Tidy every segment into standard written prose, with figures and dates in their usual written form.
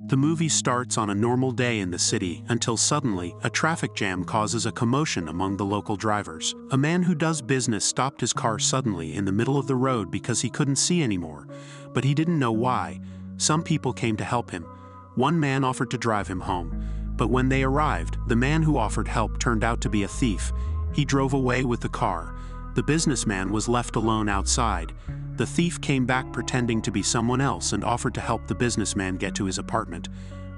The movie starts on a normal day in the city until suddenly a traffic jam causes a commotion among the local drivers. A man who does business stopped his car suddenly in the middle of the road because he couldn't see anymore, but he didn't know why. Some people came to help him. One man offered to drive him home, but when they arrived, the man who offered help turned out to be a thief. He drove away with the car. The businessman was left alone outside. The thief came back pretending to be someone else and offered to help the businessman get to his apartment.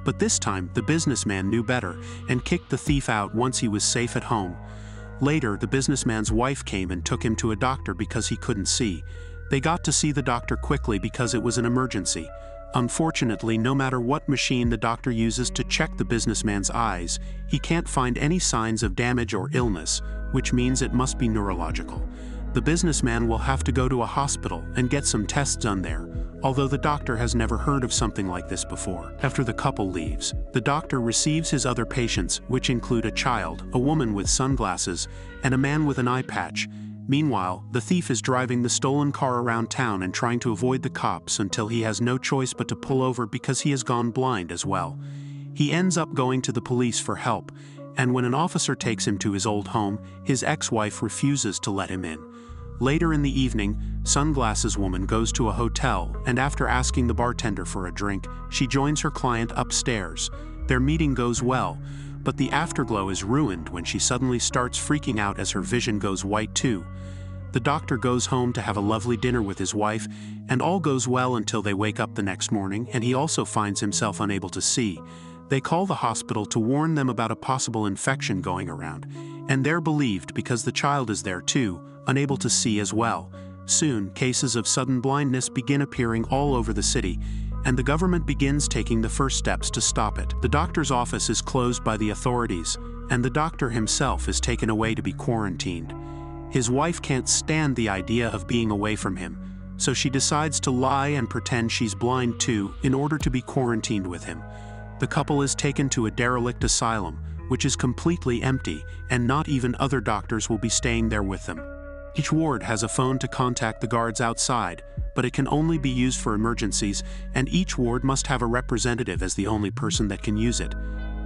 But this time, the businessman knew better and kicked the thief out once he was safe at home. Later, the businessman's wife came and took him to a doctor because he couldn't see. They got to see the doctor quickly because it was an emergency. Unfortunately, no matter what machine the doctor uses to check the businessman's eyes, he can't find any signs of damage or illness, which means it must be neurological. The businessman will have to go to a hospital and get some tests done there, although the doctor has never heard of something like this before. After the couple leaves, the doctor receives his other patients, which include a child, a woman with sunglasses, and a man with an eye patch. Meanwhile, the thief is driving the stolen car around town and trying to avoid the cops until he has no choice but to pull over because he has gone blind as well. He ends up going to the police for help, and when an officer takes him to his old home, his ex-wife refuses to let him in. Later in the evening, Sunglasses Woman goes to a hotel, and after asking the bartender for a drink, she joins her client upstairs. Their meeting goes well, but the afterglow is ruined when she suddenly starts freaking out as her vision goes white too. The doctor goes home to have a lovely dinner with his wife, and all goes well until they wake up the next morning and he also finds himself unable to see. They call the hospital to warn them about a possible infection going around, and they're believed because the child is there too, unable to see as well. Soon, cases of sudden blindness begin appearing all over the city, and the government begins taking the first steps to stop it. The doctor's office is closed by the authorities, and the doctor himself is taken away to be quarantined. His wife can't stand the idea of being away from him, so she decides to lie and pretend she's blind too in order to be quarantined with him. The couple is taken to a derelict asylum, which is completely empty, and not even other doctors will be staying there with them. Each ward has a phone to contact the guards outside, but it can only be used for emergencies, and each ward must have a representative as the only person that can use it.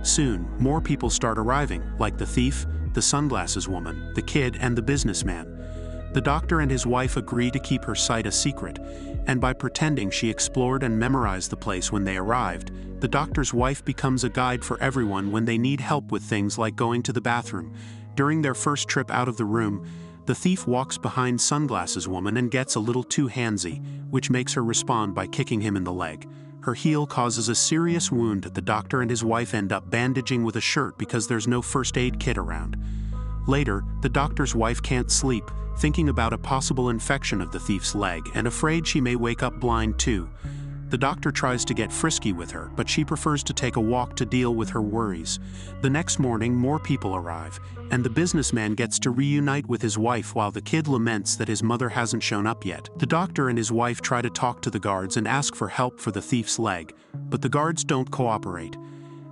Soon, more people start arriving, like the thief, the sunglasses woman, the kid, and the businessman. The doctor and his wife agree to keep her sight a secret, and by pretending she explored and memorized the place when they arrived, the doctor's wife becomes a guide for everyone when they need help with things like going to the bathroom. During their first trip out of the room, the thief walks behind Sunglasses Woman and gets a little too handsy, which makes her respond by kicking him in the leg. Her heel causes a serious wound that the doctor and his wife end up bandaging with a shirt because there's no first aid kit around. Later, the doctor's wife can't sleep, thinking about a possible infection of the thief's leg and afraid she may wake up blind too. The doctor tries to get frisky with her, but she prefers to take a walk to deal with her worries. The next morning, more people arrive, and the businessman gets to reunite with his wife while the kid laments that his mother hasn't shown up yet. The doctor and his wife try to talk to the guards and ask for help for the thief's leg, but the guards don't cooperate.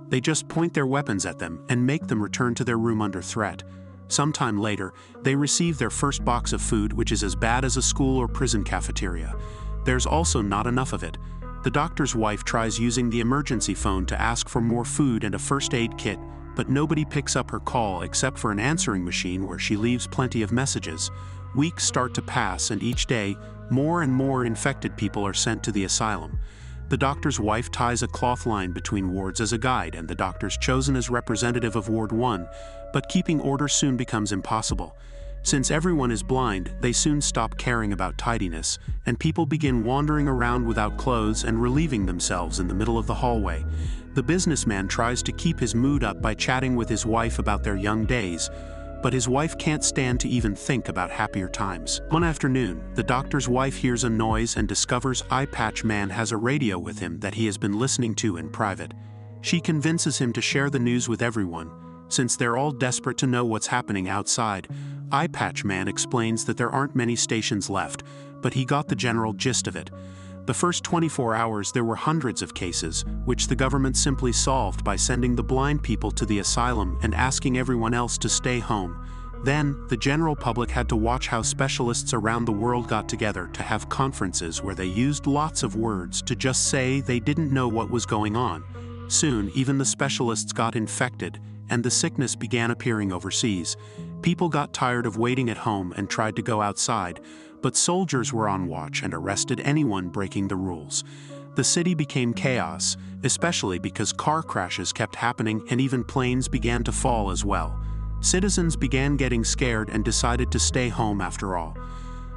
They just point their weapons at them and make them return to their room under threat. Sometime later, they receive their first box of food, which is as bad as a school or prison cafeteria. There's also not enough of it. The doctor's wife tries using the emergency phone to ask for more food and a first aid kit, but nobody picks up her call except for an answering machine where she leaves plenty of messages. Weeks start to pass, and each day, more and more infected people are sent to the asylum. The doctor's wife ties a cloth line between wards as a guide, and the doctor's chosen as representative of Ward 1, but keeping order soon becomes impossible. Since everyone is blind, they soon stop caring about tidiness, and people begin wandering around without clothes and relieving themselves in the middle of the hallway. The businessman tries to keep his mood up by chatting with his wife about their young days, but his wife can't stand to even think about happier times. One afternoon, the doctor's wife hears a noise and discovers Eye Patch Man has a radio with him that he has been listening to in private. She convinces him to share the news with everyone, since they're all desperate to know what's happening outside. Eye Patch Man explains that there aren't many stations left, but he got the general gist of it. The first 24 hours there were hundreds of cases, which the government simply solved by sending the blind people to the asylum and asking everyone else to stay home. Then, the general public had to watch how specialists around the world got together to have conferences where they used lots of words to just say they didn't know what was going on. Soon, even the specialists got infected, and the sickness began appearing overseas. People got tired of waiting at home and tried to go outside, but soldiers were on watch and arrested anyone breaking the rules. The city became chaos, especially because car crashes kept happening and even planes began to fall as well. Citizens began getting scared and decided to stay home after all.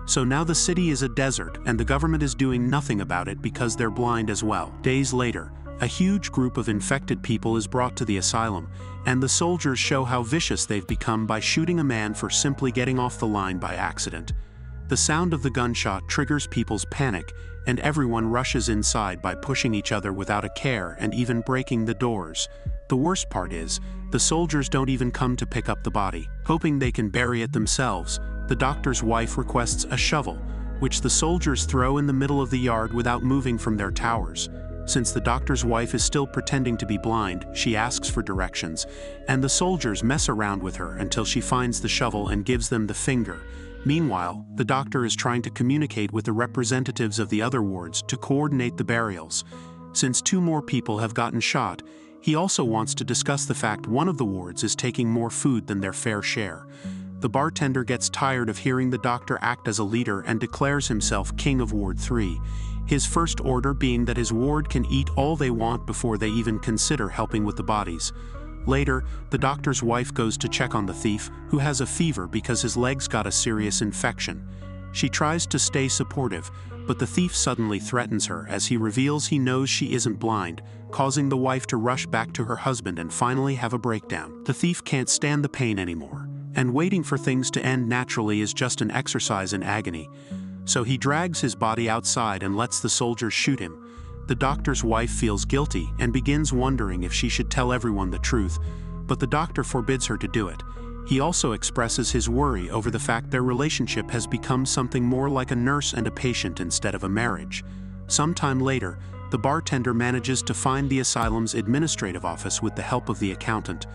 So now the city is a desert and the government is doing nothing about it because they're blind as well. Days later, a huge group of infected people is brought to the asylum, and the soldiers show how vicious they've become by shooting a man for simply getting off the line by accident. The sound of the gunshot triggers people's panic, and everyone rushes inside by pushing each other without a care and even breaking the doors. The worst part is, the soldiers don't even come to pick up the body. Hoping they can bury it themselves, the doctor's wife requests a shovel, which the soldiers throw in the middle of the yard without moving from their towers. Since the doctor's wife is still pretending to be blind, she asks for directions, and the soldiers mess around with her until she finds the shovel and gives them the finger. Meanwhile, the doctor is trying to communicate with the representatives of the other wards to coordinate the burials. Since 2 more people have gotten shot, he also wants to discuss the fact one of the wards is taking more food than their fair share. The bartender gets tired of hearing the doctor act as a leader and declares himself king of Ward 3. His first order being that his ward can eat all they want before they even consider helping with the bodies. Later, the doctor's wife goes to check on the thief, who has a fever because his legs got a serious infection. She tries to stay supportive, but the thief suddenly threatens her as he reveals he knows she isn't blind, causing the wife to rush back to her husband and finally have a breakdown. The thief can't stand the pain anymore, and waiting for things to end naturally is just an exercise in agony. So he drags his body outside and lets the soldiers shoot him. The doctor's wife feels guilty and begins wondering if she should tell everyone the truth, but the doctor forbids her to do it. He also expresses his worry over the fact their relationship has become something more like a nurse and a patient instead of a marriage. Sometime later, the bartender manages to find the asylum's administrative office with the help of the accountant,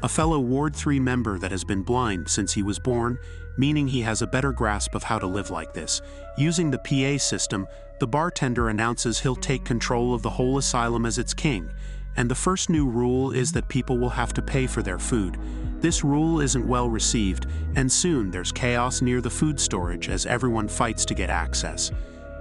a fellow Ward 3 member that has been blind since he was born, meaning he has a better grasp of how to live like this. Using the PA system, the bartender announces he'll take control of the whole asylum as its king, and the first new rule is that people will have to pay for their food. This rule isn't well received, and soon there's chaos near the food storage as everyone fights to get access.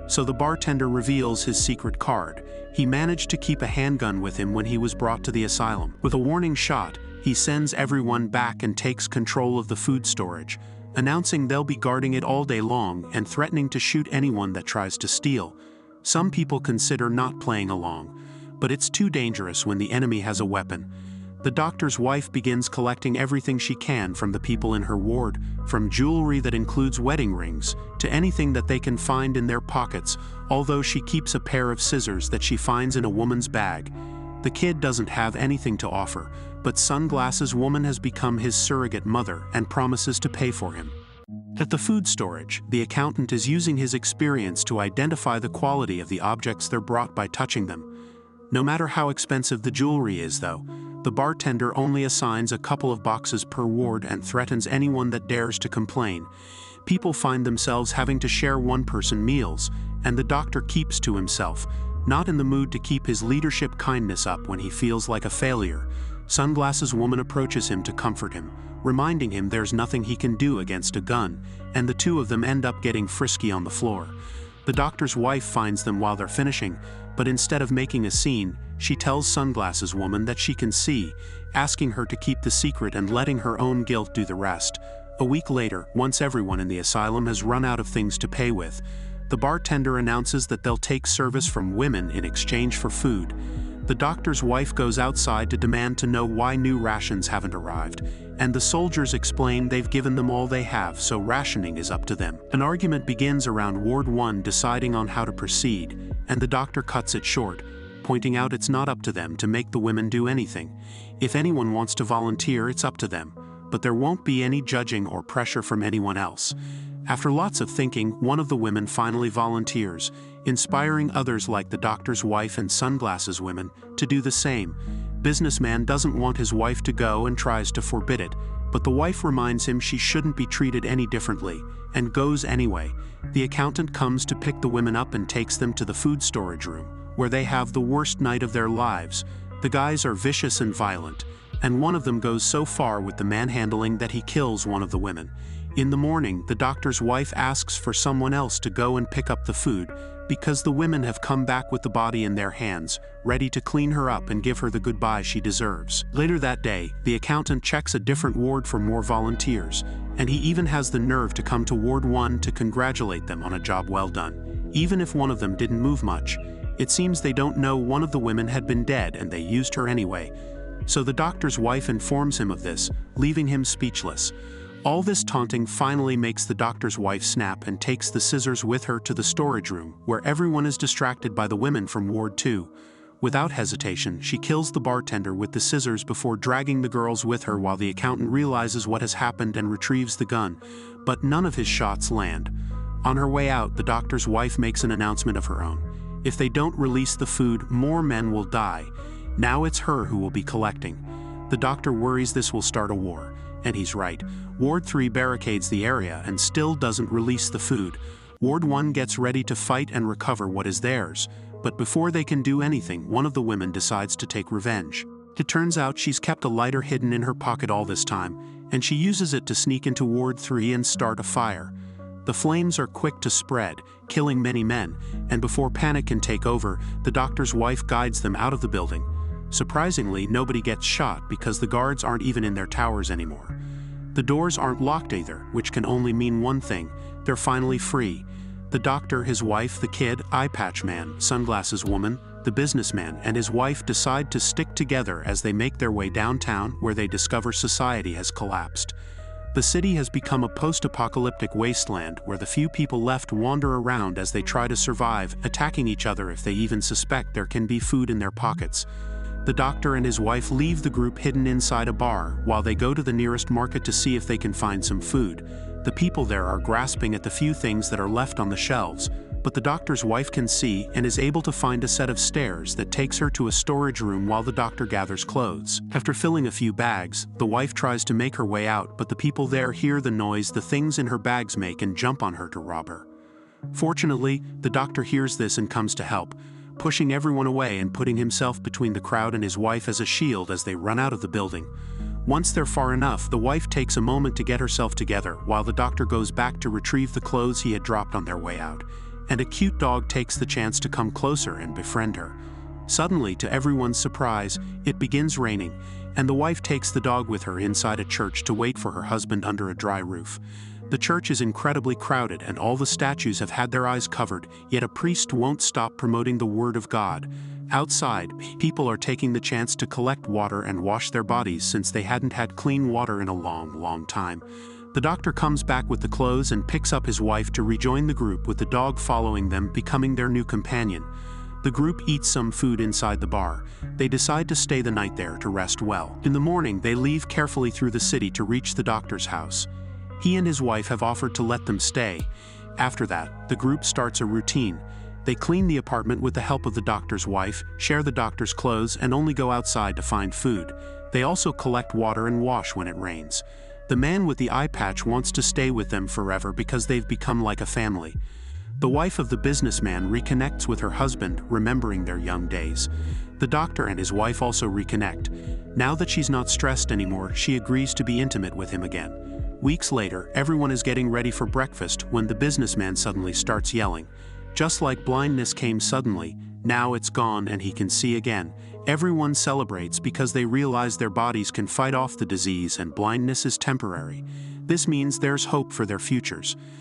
So the bartender reveals his secret card. He managed to keep a handgun with him when he was brought to the asylum. With a warning shot, he sends everyone back and takes control of the food storage, announcing they'll be guarding it all day long and threatening to shoot anyone that tries to steal. Some people consider not playing along, but it's too dangerous when the enemy has a weapon. The doctor's wife begins collecting everything she can from the people in her ward, from jewelry that includes wedding rings, to anything that they can find in their pockets, although she keeps a pair of scissors that she finds in a woman's bag. The kid doesn't have anything to offer, but Sunglasses Woman has become his surrogate mother and promises to pay for him. At the food storage, the accountant is using his experience to identify the quality of the objects they're brought by touching them. No matter how expensive the jewelry is, though, the bartender only assigns a couple of boxes per ward and threatens anyone that dares to complain. People find themselves having to share one-person meals, and the doctor keeps to himself, not in the mood to keep his leadership kindness up when he feels like a failure. Sunglasses Woman approaches him to comfort him, reminding him there's nothing he can do against a gun, and the two of them end up getting frisky on the floor. The doctor's wife finds them while they're finishing, but instead of making a scene, she tells Sunglasses Woman that she can see, asking her to keep the secret and letting her own guilt do the rest. A week later, once everyone in the asylum has run out of things to pay with, the bartender announces that they'll take service from women in exchange for food. The doctor's wife goes outside to demand to know why new rations haven't arrived, and the soldiers explain they've given them all they have, so rationing is up to them. An argument begins around Ward 1 deciding on how to proceed, and the doctor cuts it short, pointing out it's not up to them to make the women do anything. If anyone wants to volunteer, it's up to them, but there won't be any judging or pressure from anyone else. After lots of thinking, one of the women finally volunteers, inspiring others like the doctor's wife and Sunglasses Woman to do the same. Businessman doesn't want his wife to go and tries to forbid it, but the wife reminds him she shouldn't be treated any differently, and goes anyway. The accountant comes to pick the women up and takes them to the food storage room, where they have the worst night of their lives. The guys are vicious and violent, and one of them goes so far with the manhandling that he kills one of the women. In the morning, the doctor's wife asks for someone else to go and pick up the food, because the women have come back with the body in their hands, ready to clean her up and give her the goodbye she deserves. Later that day, the accountant checks a different ward for more volunteers, and he even has the nerve to come to Ward 1 to congratulate them on a job well done. Even if one of them didn't move much, it seems they don't know one of the women had been dead and they used her anyway. So the doctor's wife informs him of this, leaving him speechless. All this taunting finally makes the doctor's wife snap and takes the scissors with her to the storage room, where everyone is distracted by the women from Ward 2. Without hesitation, she kills the bartender with the scissors before dragging the girls with her while the accountant realizes what has happened and retrieves the gun, but none of his shots land. On her way out, the doctor's wife makes an announcement of her own. If they don't release the food, more men will die. Now it's her who will be collecting. The doctor worries this will start a war. And he's right. Ward 3 barricades the area and still doesn't release the food. Ward 1 gets ready to fight and recover what is theirs, but before they can do anything, one of the women decides to take revenge. It turns out she's kept a lighter hidden in her pocket all this time, and she uses it to sneak into Ward 3 and start a fire. The flames are quick to spread, killing many men, and before panic can take over, the doctor's wife guides them out of the building. Surprisingly, nobody gets shot because the guards aren't even in their towers anymore. The doors aren't locked either, which can only mean one thing: they're finally free. The doctor, his wife, the kid, eye patch man, sunglasses woman, the businessman, and his wife decide to stick together as they make their way downtown, where they discover society has collapsed. The city has become a post-apocalyptic wasteland where the few people left wander around as they try to survive, attacking each other if they even suspect there can be food in their pockets. The doctor and his wife leave the group hidden inside a bar while they go to the nearest market to see if they can find some food. The people there are grasping at the few things that are left on the shelves, but the doctor's wife can see and is able to find a set of stairs that takes her to a storage room while the doctor gathers clothes. After filling a few bags, the wife tries to make her way out, but the people there hear the noise the things in her bags make and jump on her to rob her. Fortunately, the doctor hears this and comes to help, pushing everyone away and putting himself between the crowd and his wife as a shield as they run out of the building. Once they're far enough, the wife takes a moment to get herself together while the doctor goes back to retrieve the clothes he had dropped on their way out, and a cute dog takes the chance to come closer and befriend her. Suddenly, to everyone's surprise, it begins raining, and the wife takes the dog with her inside a church to wait for her husband under a dry roof. The church is incredibly crowded and all the statues have had their eyes covered, yet a priest won't stop promoting the word of God. Outside, people are taking the chance to collect water and wash their bodies since they hadn't had clean water in a long time. The doctor comes back with the clothes and picks up his wife to rejoin the group with the dog following them, becoming their new companion. The group eats some food inside the bar. They decide to stay the night there to rest well. In the morning, they leave carefully through the city to reach the doctor's house. He and his wife have offered to let them stay. After that, the group starts a routine. They clean the apartment with the help of the doctor's wife, share the doctor's clothes, and only go outside to find food. They also collect water and wash when it rains. The man with the eye patch wants to stay with them forever because they've become like a family. The wife of the businessman reconnects with her husband, remembering their young days. The doctor and his wife also reconnect. Now that she's not stressed anymore, she agrees to be intimate with him again. Weeks later, everyone is getting ready for breakfast when the businessman suddenly starts yelling. Just like blindness came suddenly, now it's gone and he can see again. Everyone celebrates because they realize their bodies can fight off the disease and blindness is temporary. This means there's hope for their futures.